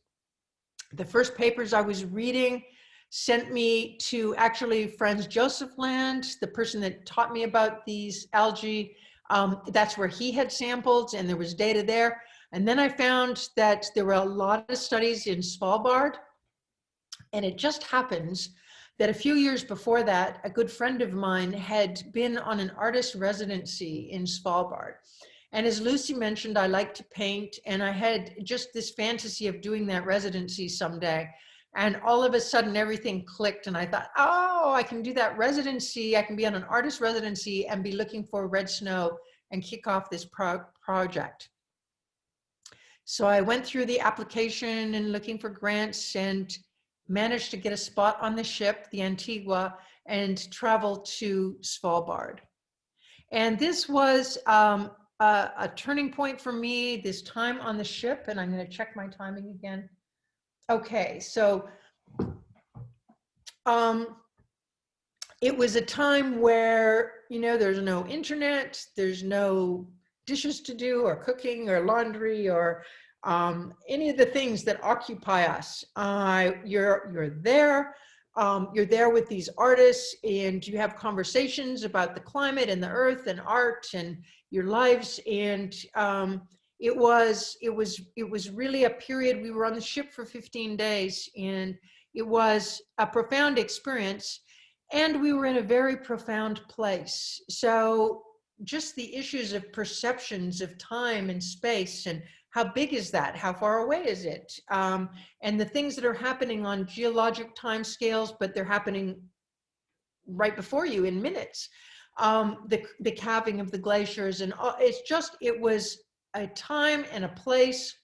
[SPEAKER 2] The first papers I was reading sent me to actually Franz Josef Land, the person that taught me about these algae. That's where he had sampled, and there was data there. And then I found that there were a lot of studies in Svalbard. And it just happens that a few years before that, a good friend of mine had been on an artist residency in Svalbard. And as Lucy mentioned, I like to paint, and I had just this fantasy of doing that residency someday. And all of a sudden, everything clicked, and I thought, oh, I can do that residency. I can be on an artist residency and be looking for red snow and kick off this project. So I went through the application and looking for grants and managed to get a spot on the ship, the Antigua, and travel to Svalbard. And this was a turning point for me, this time on the ship, and I'm going to check my timing again. Okay, so it was a time where, you know, there's no internet, there's no dishes to do or cooking or laundry or any of the things that occupy us. You're there with these artists, and you have conversations about the climate and the earth and art and your lives. And it was really a period. We were on the ship for 15 days, and it was a profound experience. And we were in a very profound place. So just the issues of perceptions of time and space, and how big is that? How far away is it? And the things that are happening on geologic time scales, but they're happening right before you in minutes. The calving of the glaciers, and it was a time and a place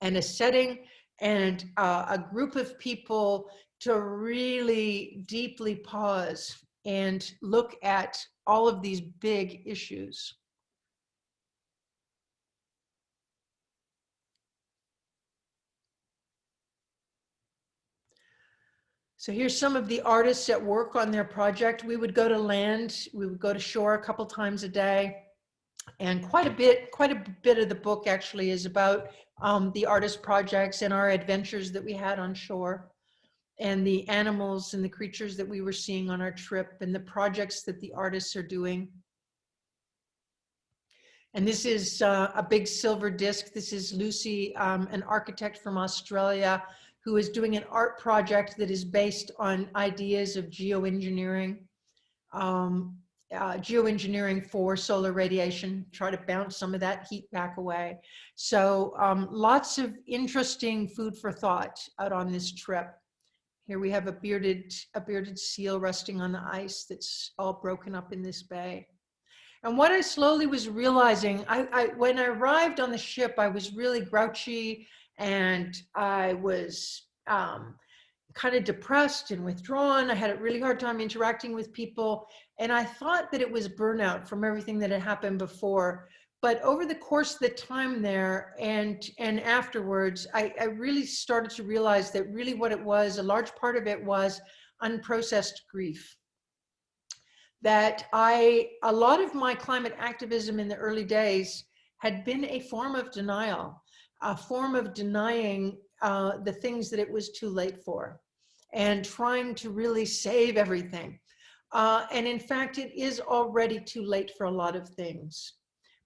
[SPEAKER 2] and a setting and a group of people to really deeply pause and look at all of these big issues. So here's some of the artists at work on their project. We would go to land, we would go to shore a couple times a day. And quite a bit of the book actually is about the artist projects and our adventures that we had on shore, and the animals and the creatures that we were seeing on our trip, and the projects that the artists are doing. And this is a big silver disc. This is Lucy, an architect from Australia, who is doing an art project that is based on ideas of geoengineering. Geoengineering for solar radiation, try to bounce some of that heat back away. So lots of interesting food for thought out on this trip. Here we have a bearded seal resting on the ice that's all broken up in this bay. And what I slowly was realizing, when I arrived on the ship, I was really grouchy, and I was kind of depressed and withdrawn. I had a really hard time interacting with people. And I thought that it was burnout from everything that had happened before. But over the course of the time there and afterwards, I really started to realize that really what it was, a large part of it was unprocessed grief. That a lot of my climate activism in the early days had been a form of denial, a form of denying the things that it was too late for, and trying to really save everything. And in fact, it is already too late for a lot of things.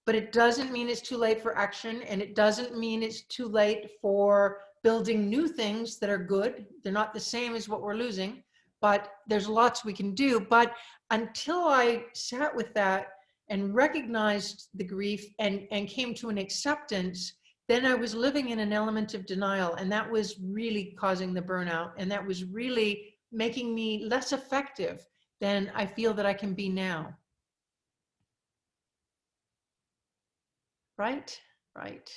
[SPEAKER 2] But it doesn't mean it's too late for action, and it doesn't mean it's too late for building new things that are good. They're not the same as what we're losing, but there's lots we can do. But until I sat with that and recognized the grief and came to an acceptance, then I was living in an element of denial, and that was really causing the burnout, and that was really making me less effective than I feel that I can be now. Right? Right.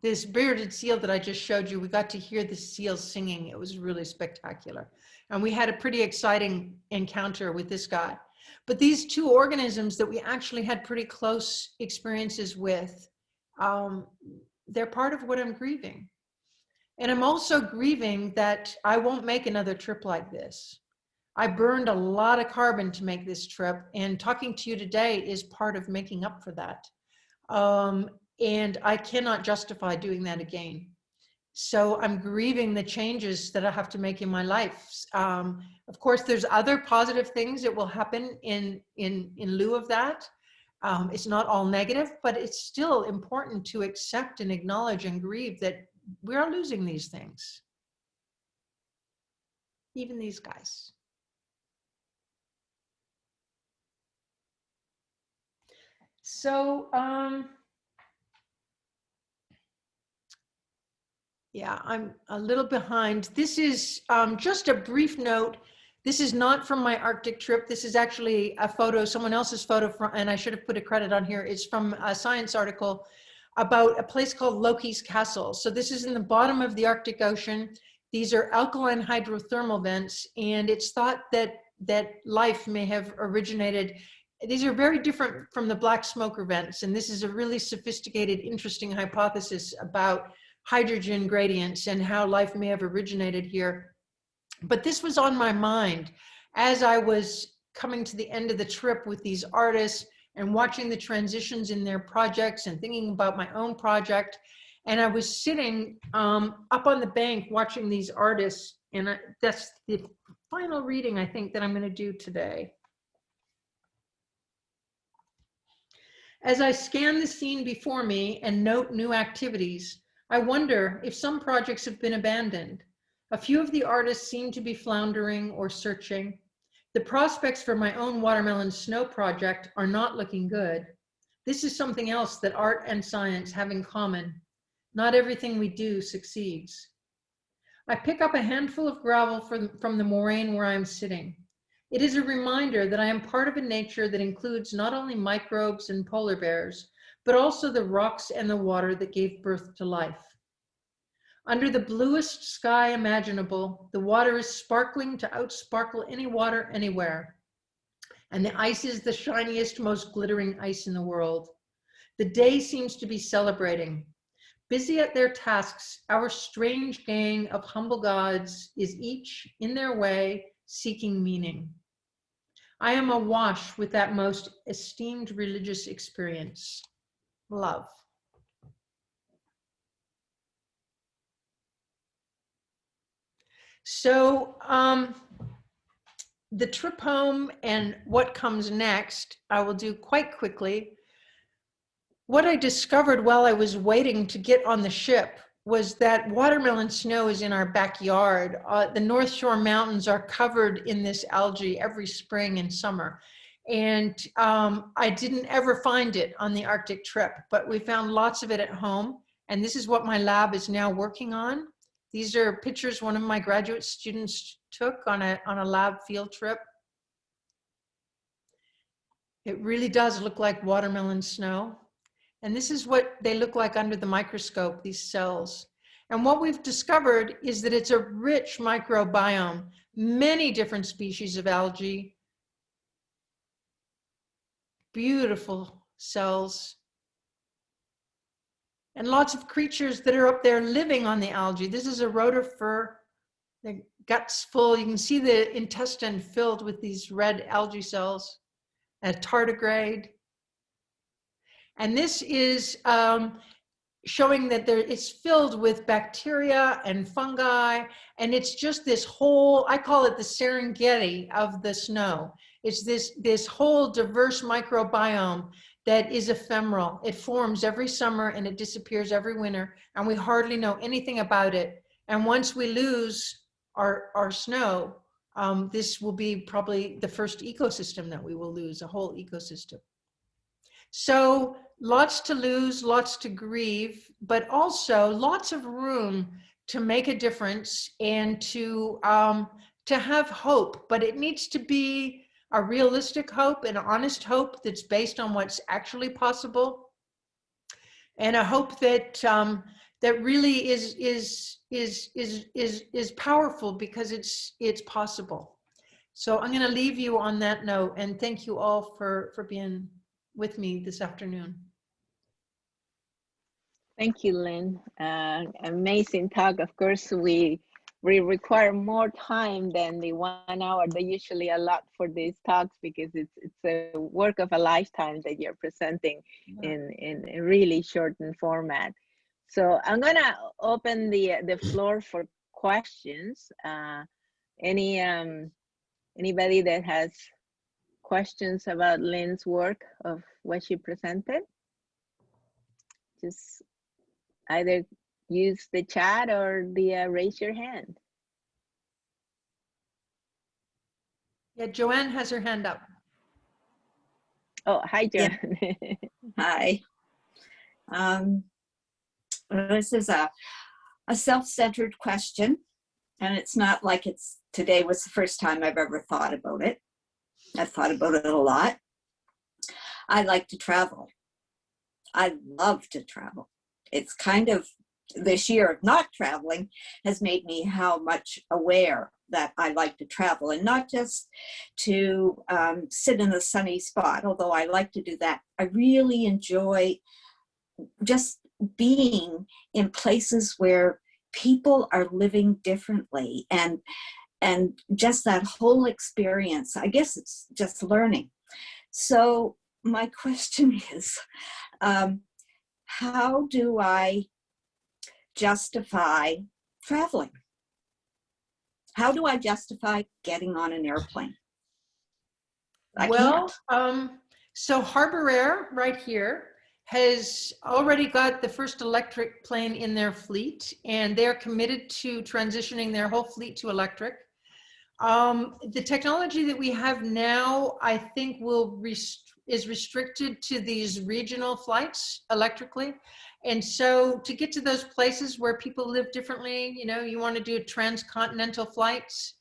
[SPEAKER 2] This bearded seal that I just showed you, we got to hear the seal singing. It was really spectacular. And we had a pretty exciting encounter with this guy. But these two organisms that we actually had pretty close experiences with, they're part of what I'm grieving. And I'm also grieving that I won't make another trip like this. I burned a lot of carbon to make this trip, and talking to you today is part of making up for that. And I cannot justify doing that again. So I'm grieving the changes that I have to make in my life. Of course, there's other positive things that will happen in lieu of that. It's not all negative, but it's still important to accept and acknowledge and grieve that we are losing these things. Even these guys. So, yeah, I'm a little behind. This is just a brief note. This is not from my Arctic trip. This is actually a photo, someone else's photo, from, and I should have put a credit on here. It's from a science article about a place called Loki's Castle. So this is in the bottom of the Arctic Ocean. These are alkaline hydrothermal vents, and it's thought that life may have originated. These are very different from the black smoker vents, and this is a really sophisticated, interesting hypothesis about hydrogen gradients and how life may have originated here. But this was on my mind as I was coming to the end of the trip with these artists and watching the transitions in their projects and thinking about my own project. And I was sitting up on the bank watching these artists, and that's the final reading I think that I'm going to do today. As I scan the scene before me and note new activities, I wonder if some projects have been abandoned. A few of the artists seem to be floundering or searching. The prospects for my own watermelon snow project are not looking good. This is something else that art and science have in common. Not everything we do succeeds. I pick up a handful of gravel from the moraine where I am sitting. It is a reminder that I am part of a nature that includes not only microbes and polar bears, but also the rocks and the water that gave birth to life. Under the bluest sky imaginable, the water is sparkling to outsparkle any water anywhere. And the ice is the shiniest, most glittering ice in the world. The day seems to be celebrating. Busy at their tasks, our strange gang of humble gods is each, in their way, seeking meaning. I am awash with that most esteemed religious experience, love. So the trip home and what comes next, I will do quite quickly. What I discovered while I was waiting to get on the ship was that watermelon snow is in our backyard. The North Shore Mountains are covered in this algae every spring and summer. And I didn't ever find it on the Arctic trip, but we found lots of it at home. And this is what my lab is now working on. These are pictures one of my graduate students took on a lab field trip. It really does look like watermelon snow. And this is what they look like under the microscope, these cells. And what we've discovered is that it's a rich microbiome, many different species of algae, beautiful cells, and lots of creatures that are up there living on the algae. This is a rotifer, the gut's full. You can see the intestine filled with these red algae cells, a tardigrade. And this is showing that it's filled with bacteria and fungi, and it's just this whole, I call it the Serengeti of the snow. It's this whole diverse microbiome that is ephemeral. It forms every summer and it disappears every winter, and we hardly know anything about it. And once we lose our snow, this will be probably the first ecosystem that we will lose, a whole ecosystem. So lots to lose, lots to grieve, but also lots of room to make a difference and to have hope. But it needs to be a realistic hope, an honest hope that's based on what's actually possible, and a hope that that really is powerful because it's possible. So I'm going to leave you on that note, and thank you all for being with me this afternoon.
[SPEAKER 1] Thank you, Lynn. Amazing talk. Of course, we require more time than the 1 hour they usually allot for these talks, because it's a work of a lifetime that you're presenting in a really shortened format. So I'm gonna open the floor for questions. Anybody that has questions about Lynn's work of what she presented, just either use the chat or the raise your hand.
[SPEAKER 2] Yeah, Joanne has her hand up.
[SPEAKER 1] Oh, hi, Joanne.
[SPEAKER 3] Yeah. Hi. This is a self-centered question, and it's not like today was the first time I've ever thought about it. I've thought about it a lot. I like to travel. I love to travel. It's kind of, this year of not traveling has made me how much aware that I like to travel, and not just to sit in a sunny spot, although I like to do that. I really enjoy just being in places where people are living differently, and just that whole experience. I guess it's just learning. So my question is, how do I justify traveling? How do I justify getting on an airplane? I can't.
[SPEAKER 2] So Harbor Air right here has already got the first electric plane in their fleet, and they're committed to transitioning their whole fleet to electric. The technology that we have now, I think, is restricted to these regional flights electrically. And so to get to those places where people live differently, you want to do transcontinental flights,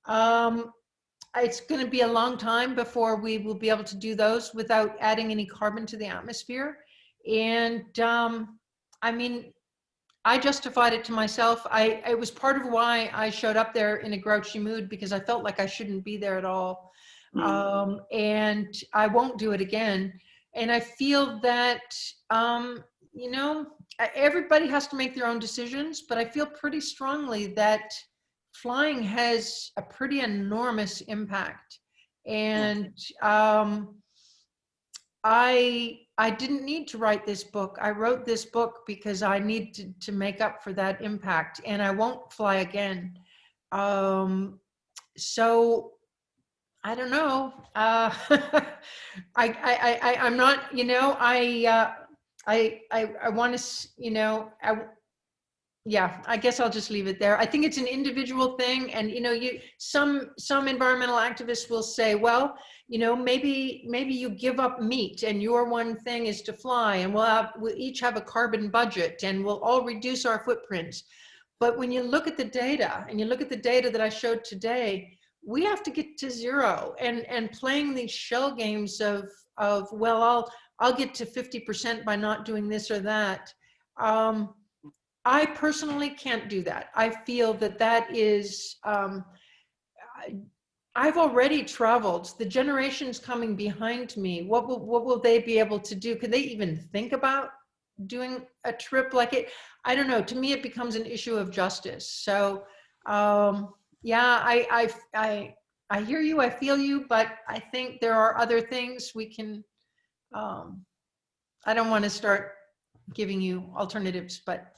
[SPEAKER 2] it's going to be a long time before we will be able to do those without adding any carbon to the atmosphere. And I mean, I justified it to myself. It was part of why I showed up there in a grouchy mood, because I felt like I shouldn't be there at all. And I won't do it again. And I feel that, everybody has to make their own decisions, but I feel pretty strongly that flying has a pretty enormous impact. And I didn't need to write this book. I wrote this book because I need to make up for that impact, and I won't fly again. So I don't know. I'm not, I want to, yeah, I guess I'll just leave it there. I think it's an individual thing. And, some environmental activists will say, well, maybe you give up meat and your one thing is to fly, and we'll each have a carbon budget and we'll all reduce our footprints. But when you look at the data, and you look at the data that I showed today, we have to get to zero. And playing these shell games of well, I'll get to 50% by not doing this or that. I personally can't do that. I feel that is, I've already traveled. The generations coming behind me, what will they be able to do? Could they even think about doing a trip like it? I don't know. To me, it becomes an issue of justice. So, yeah, I hear you, I feel you, but I think there are other things we can, I don't want to start giving you alternatives, but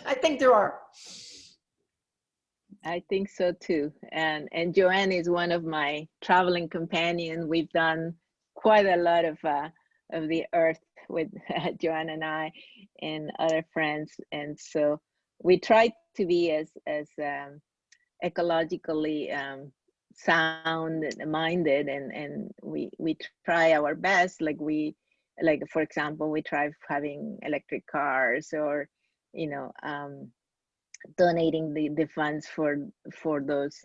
[SPEAKER 2] I think there are.
[SPEAKER 1] I think so too. And Joanne is one of my traveling companions. We've done quite a lot of the earth with Joanne and I and other friends. And so we try to be as ecologically sound minded, and we try our best. Like for example, we try having electric cars, or donating the funds for those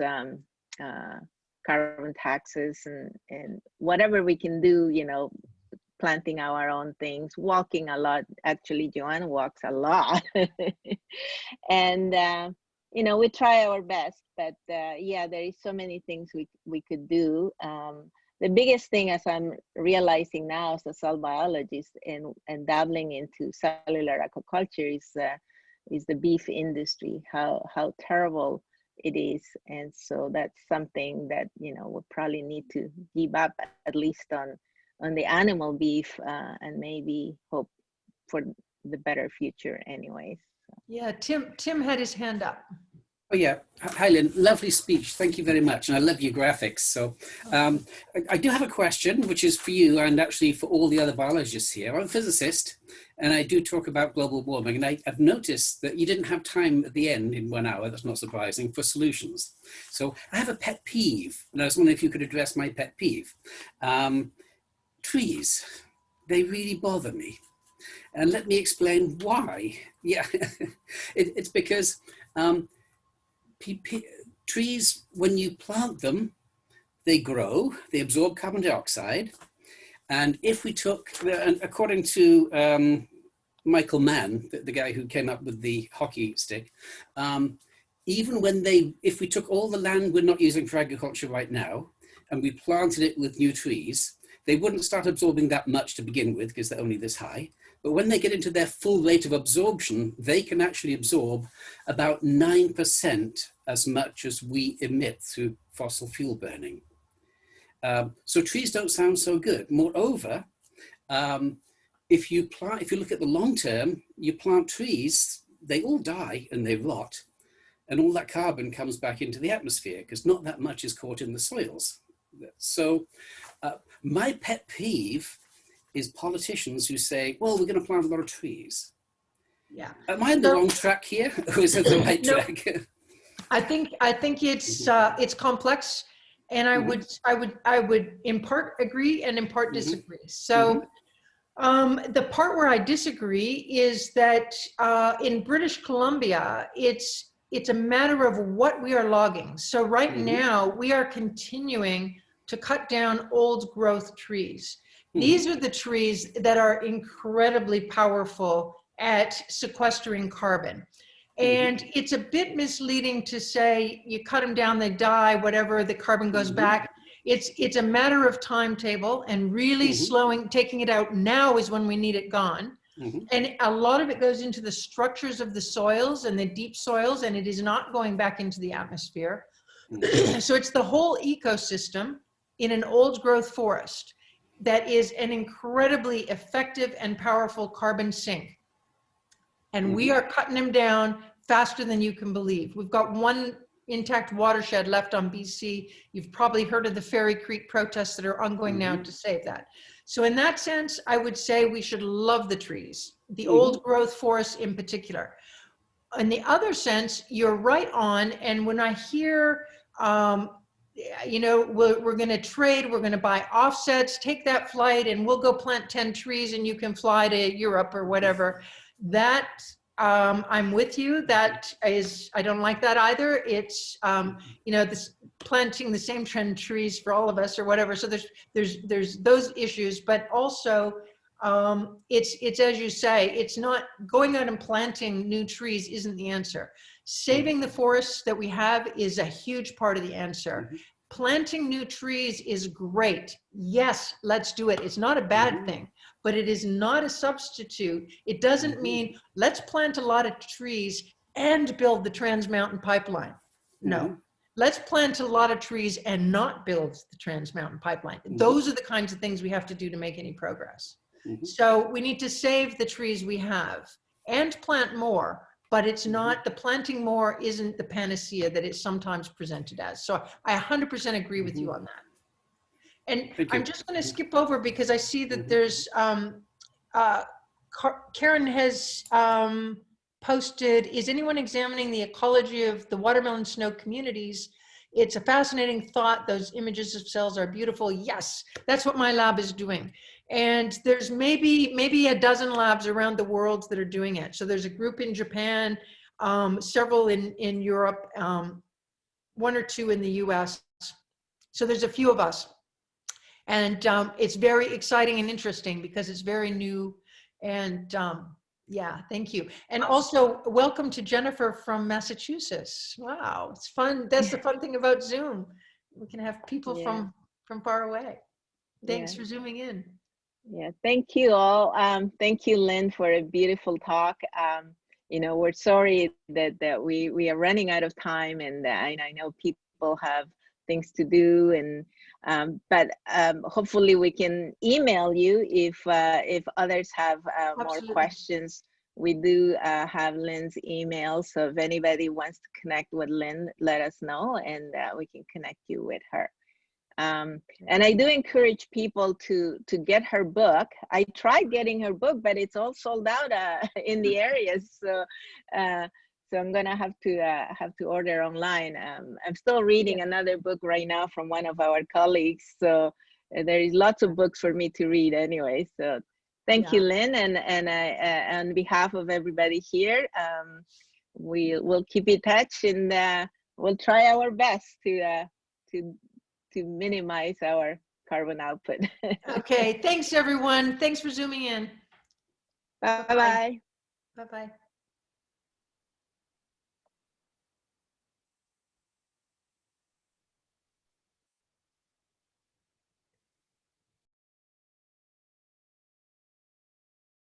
[SPEAKER 1] carbon taxes, and whatever we can do, planting our own things, walking a lot. Actually, Joanne walks a lot. And we try our best, but yeah, there is so many things we could do. The biggest thing, as I'm realizing now as a cell biologist and dabbling into cellular aquaculture, is the beef industry, how terrible it is. And so that's something that we'll probably need to give up, at least on the animal beef, and maybe hope for the better future anyways.
[SPEAKER 2] Yeah, Tim had his hand up.
[SPEAKER 4] Oh yeah, hi Lynn, lovely speech, thank you very much, and I love your graphics. So I do have a question, which is for you and actually for all the other biologists here. I'm a physicist, and I do talk about global warming, and I've noticed that you didn't have time at the end in 1 hour, that's not surprising, for solutions. So I have a pet peeve, and I was wondering if you could address my pet peeve. Trees, they really bother me. And let me explain why. Yeah, it's because trees, when you plant them, they grow, they absorb carbon dioxide. And if we took, according to Michael Mann, the guy who came up with the hockey stick, even if we took all the land we're not using for agriculture right now, and we planted it with new trees, they wouldn't start absorbing that much to begin with, because they're only this high. But when they get into their full rate of absorption, they can actually absorb about 9% as much as we emit through fossil fuel burning. So trees don't sound so good. Moreover, if you look at the long term, you plant trees, they all die and they rot, and all that carbon comes back into the atmosphere because not that much is caught in the soils. So my pet peeve is politicians who say, well, we're going to plant a lot of trees.
[SPEAKER 2] Yeah.
[SPEAKER 4] Am I on the wrong track here, or is it the right track?
[SPEAKER 2] I think it's complex, and I would in part agree and in part disagree. So the part where I disagree is that in British Columbia, it's a matter of what we are logging. So right now we are continuing to cut down old growth trees. These are the trees that are incredibly powerful at sequestering carbon. And it's a bit misleading to say you cut them down, they die, whatever, the carbon goes back. It's a matter of timetable, and really taking it out now is when we need it gone. And a lot of it goes into the structures of the soils and the deep soils, and it is not going back into the atmosphere. So it's the whole ecosystem in an old growth forest that is an incredibly effective and powerful carbon sink. And we are cutting them down faster than you can believe. We've got one intact watershed left on BC. You've probably heard of the Fairy Creek protests that are ongoing now to save that. So in that sense, I would say we should love the trees, the old growth forests in particular. In the other sense, you're right on. And when I hear, we're going to trade, we're going to buy offsets, take that flight and we'll go plant 10 trees and you can fly to Europe or whatever. That I'm with you. That is, I don't like that either. It's, this planting the same 10 trees for all of us or whatever. So there's those issues, but also it's as you say, it's not going out and planting new trees isn't the answer. Saving the forests that we have is a huge part of the answer. Planting new trees is great. Yes, let's do it. It's not a bad thing, but it is not a substitute. It doesn't mean let's plant a lot of trees and build the Trans Mountain Pipeline. No, let's plant a lot of trees and not build the Trans Mountain Pipeline. Those are the kinds of things we have to do to make any progress. So we need to save the trees we have and plant more. But it's not, the planting more isn't the panacea that it's sometimes presented as. So I 100% agree with you on that. And I'm just going to skip over because I see that there's, Karen has posted, is anyone examining the ecology of the watermelon snow communities? It's a fascinating thought. Those images of cells are beautiful. Yes, that's what my lab is doing. And there's maybe a dozen labs around the world that are doing it. So there's a group in Japan, several in Europe, one or two in the US. So there's a few of us. And it's very exciting and interesting because it's very new. And yeah, thank you. And also welcome to Jennifer from Massachusetts. Wow, it's fun. That's the fun thing about Zoom. We can have people from far away. Thanks for zooming in.
[SPEAKER 1] Yeah, thank you all. Thank you, Lynn, for a beautiful talk. You know, we're sorry that we are running out of time, and I know people have things to do, and but hopefully we can email you if others have more questions. We do have Lynn's email, so if anybody wants to connect with Lynn, let us know, and we can connect you with her. And I do encourage people to get her book. I tried getting her book, but it's all sold out in the areas. So so I'm gonna have to order online. I'm still reading another book right now from one of our colleagues. So there is lots of books for me to read anyway. So thank you, Lynn, and on behalf of everybody here, we'll keep in touch, and we'll try our best to minimize our carbon output.
[SPEAKER 2] Okay, thanks everyone. Thanks for zooming in.
[SPEAKER 1] Bye-bye.
[SPEAKER 2] Bye-bye.